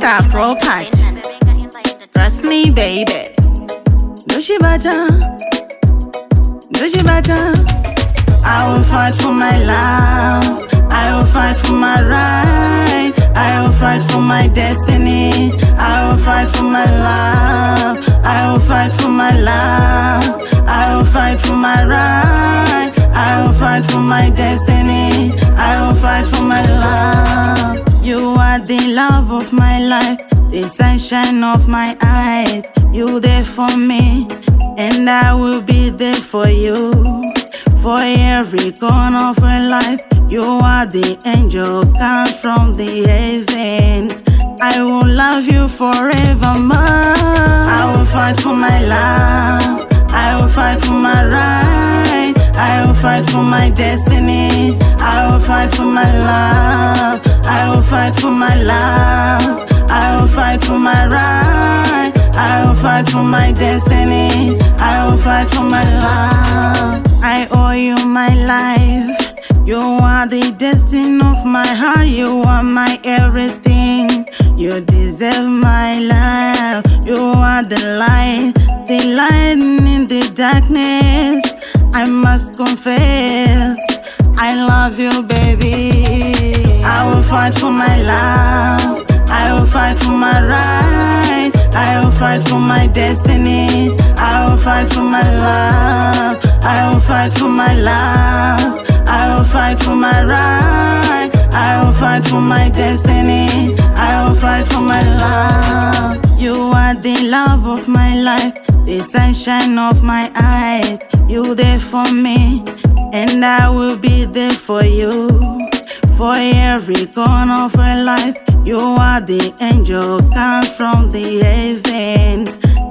Star Pro Party. Trust me, baby. Do she better? Do she better? I will fight for my love. I will fight for my right. I will fight for my destiny. I will fight for my love. I will fight for my love. I will fight for my right. I will fight for my destiny. I will fight for my love. You are the love of my life, the sunshine of my eyes. You there for me, and I will be there for you. For every corner of my life, you are the angel, come from the heaven. I will love you forevermore. I will fight for my love. I will fight for my right. I will fight for my destiny. I will fight for my love. I will fight for my love. I will fight for my right. I will fight for my destiny. I will fight for my love. I owe you my life. You are the destiny of my heart. You are my everything. You deserve my love. You are the light in the darkness. I must confess, I love you, baby. I will fight for my love. I will fight for my right. I will fight for my destiny. I will fight for my love. I will fight for my love. I will fight for my right. I will fight for my destiny. I will fight for my love. You are the love of my life, the sunshine of my eyes. You there for me, and I will be there for you. For every corner of my life, you are the angel, come from the heaven.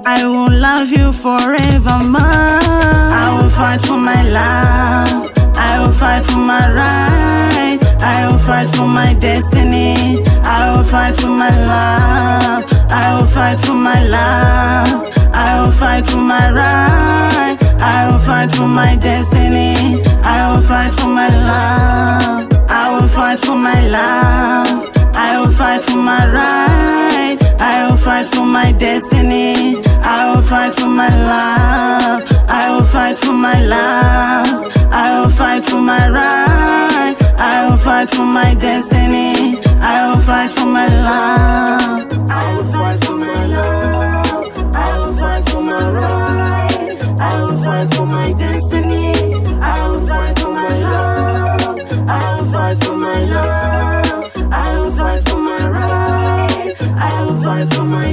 I will love you forevermore. I will fight for my love. I will fight for my right. I will fight for my destiny. I will fight for my love. I will fight for my love. I will fight for my right. I will fight for my destiny. I will fight for my love. I will fight for my love. I will fight for my right. I will fight for my destiny. I will fight for my love. I will fight for my love. I will fight for my right. I will fight for my destiny. I will fight for my love. I will fight for my love. I will fight for my right. I will fight for my destiny. I will fight for my love. I will fight for my love. I will fight for my right. I will fight for my